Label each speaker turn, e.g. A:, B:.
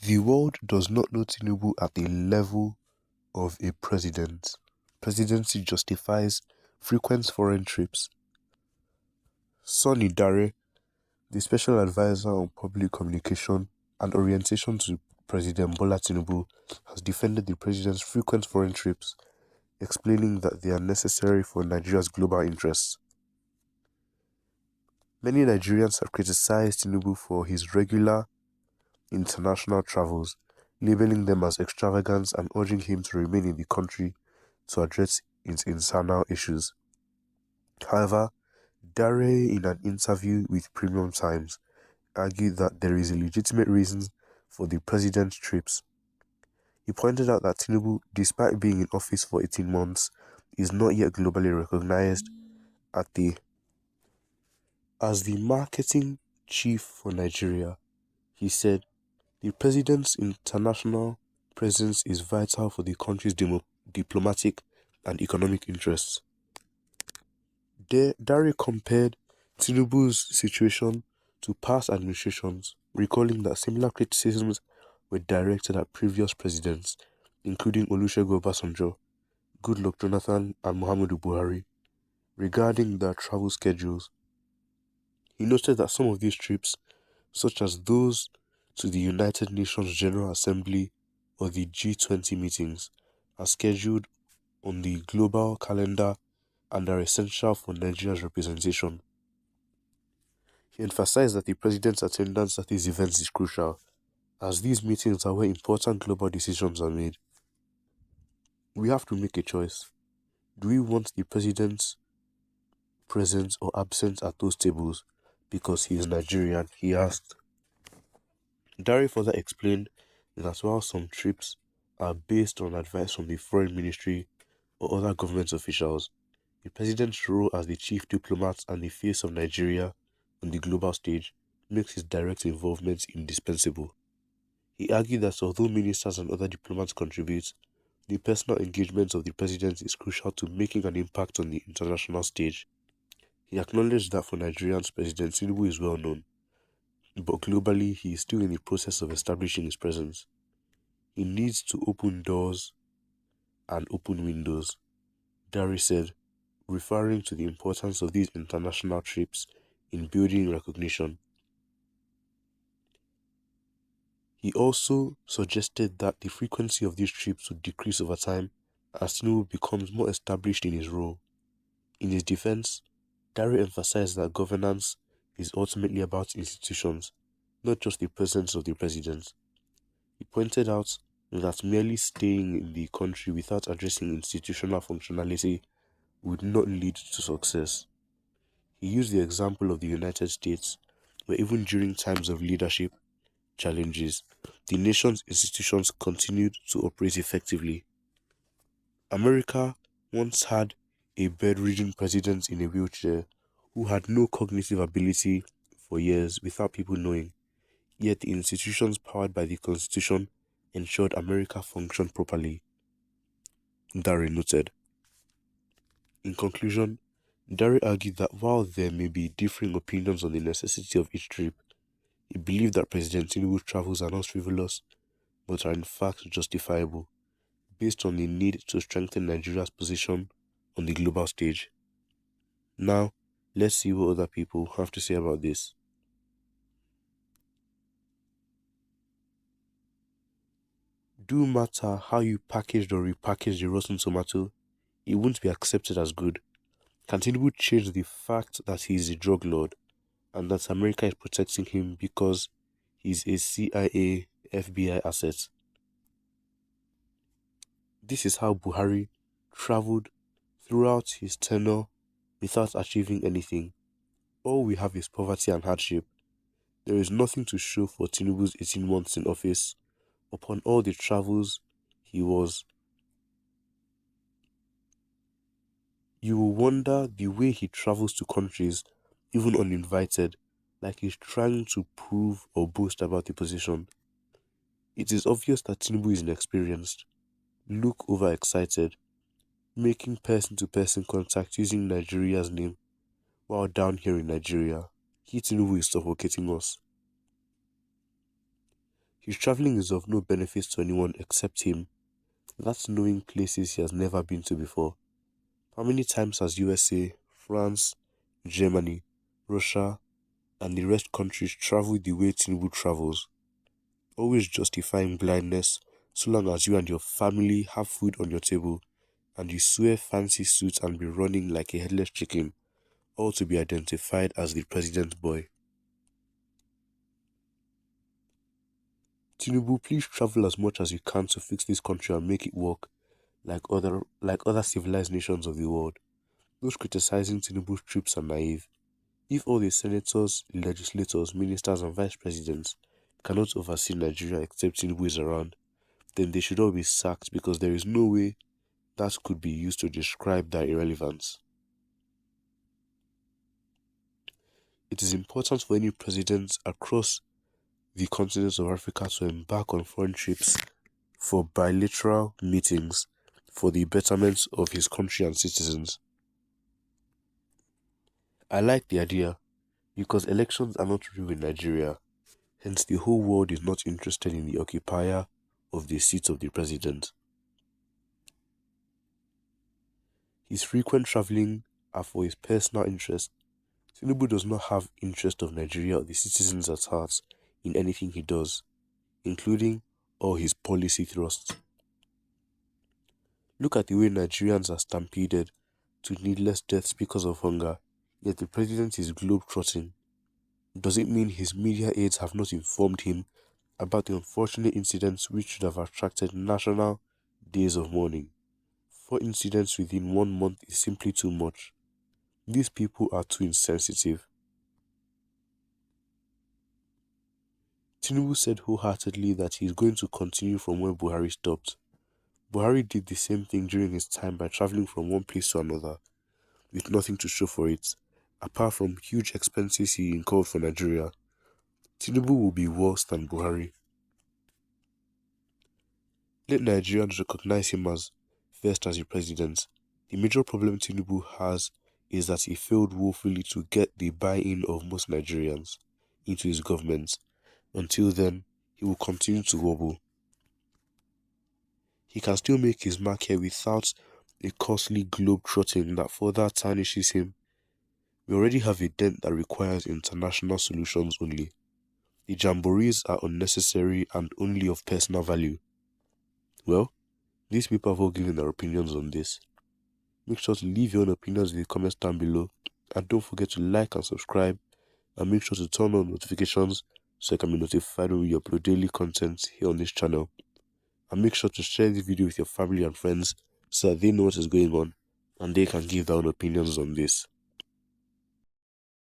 A: The world does not know Tinubu at the level of a president. Presidency justifies frequent foreign trips. Sonny Dare, the special advisor on public communication and orientation to President Bola Tinubu, has defended the president's frequent foreign trips, explaining that they are necessary for Nigeria's global interests. Many Nigerians have criticized Tinubu for his regular international travels, labeling them as extravagant and urging him to remain in the country to address its internal issues. However, Dare, in an interview with Premium Times, argued that there is a legitimate reason for the president's trips. He pointed out that Tinubu, despite being in office for 18 months, is not yet globally recognized as the marketing chief for Nigeria. He said, "The president's international presence is vital for the country's diplomatic and economic interests." Dare compared Tinubu's situation to past administrations, recalling that similar criticisms were directed at previous presidents, including Olusegun Obasanjo, Goodluck Jonathan, and Muhammadu Buhari, regarding their travel schedules. He noted that some of these trips, such as those to the United Nations General Assembly or the G20 meetings, are scheduled on the global calendar and are essential for Nigeria's representation. He emphasized that the president's attendance at these events is crucial, as these meetings are where important global decisions are made. We have to make a choice. Do we want the president's presence or absence at those tables because he is Nigerian? He asked. Dare further explained that while some trips are based on advice from the foreign ministry or other government officials, the president's role as the chief diplomat and the face of Nigeria on the global stage makes his direct involvement indispensable. He argued that although ministers and other diplomats contribute, the personal engagement of the president is crucial to making an impact on the international stage. He acknowledged that for Nigerians, President Tinubu is well known, but globally he is still in the process of establishing his presence. He needs to open doors and open windows, Dare said, referring to the importance of these international trips in building recognition. He also suggested that the frequency of these trips would decrease over time as Tinubu becomes more established in his role. In his defense, Dare emphasized that governance is ultimately about institutions, not just the presence of the president. He pointed out that merely staying in the country without addressing institutional functionality would not lead to success. He used the example of the United States, where even during times of leadership challenges, the nation's institutions continued to operate effectively. America once had a bedridden president in a wheelchair who had no cognitive ability for years without people knowing, yet the institutions powered by the Constitution ensured America functioned properly, Dare noted. In conclusion, Dare argued that while there may be differing opinions on the necessity of each trip, he believed that President Tinubu's travels are not frivolous, but are in fact justifiable, based on the need to strengthen Nigeria's position on the global stage. Now, let's see what other people have to say about this. Do matter how you packaged or repackaged the rotten tomato, it won't be accepted as good. Can Tinubu change the fact that he is a drug lord and that America is protecting him because he's a CIA, FBI asset? This is how Buhari traveled throughout his tenure without achieving anything. All we have is poverty and hardship. There is nothing to show for Tinubu's 18 months in office. Upon all the travels he was, you will wonder the way he travels to countries, even uninvited, like he's trying to prove or boast about the position. It is obvious that Tinubu is inexperienced, look overexcited, making person-to-person contact using Nigeria's name, while down here in Nigeria, Tinubu is suffocating us. His traveling is of no benefit to anyone except him. That's knowing places he has never been to before. How many times has USA, France, Germany, Russia, and the rest countries traveled the way Tinubu travels? Always justifying blindness so long as you and your family have food on your table and you wear fancy suits and be running like a headless chicken, all to be identified as the president's boy. Tinubu, please travel as much as you can to fix this country and make it work like other civilized nations of the world. Those criticizing Tinubu's trips are naive. If all the senators, legislators, ministers and vice presidents cannot oversee Nigeria except Tinubu is around, then they should all be sacked because there is no way that could be used to describe their irrelevance. It is important for any president across the continent of Africa to embark on foreign trips for bilateral meetings for the betterment of his country and citizens. I like the idea because elections are not real in Nigeria, hence the whole world is not interested in the occupier of the seat of the president. His frequent travelling are for his personal interest. Tinubu does not have interest of Nigeria or the citizens at heart in anything he does, including all his policy thrusts. Look at the way Nigerians are stampeded to needless deaths because of hunger, yet the president is globe-trotting. Does it mean his media aides have not informed him about the unfortunate incidents which should have attracted national days of mourning? 4 incidents within 1 month is simply too much. These people are too insensitive. Tinubu said wholeheartedly that he is going to continue from where Buhari stopped. Buhari did the same thing during his time by travelling from one place to another, with nothing to show for it, apart from huge expenses he incurred for Nigeria. Tinubu will be worse than Buhari. Let Nigerians recognize him as first as a president. The major problem Tinubu has is that he failed woefully to get the buy-in of most Nigerians into his government. Until then, he will continue to wobble. He can still make his mark here without a costly globe-trotting that further tarnishes him. We already have a dent that requires international solutions only. The jamborees are unnecessary and only of personal value. Well, these people have all given their opinions on this. Make sure to leave your own opinions in the comments down below. And don't forget to like and subscribe. And make sure to turn on notifications so you can be notified when we upload daily content here on this channel. And make sure to share this video with your family and friends so that they know what is going on and they can give their own opinions on this.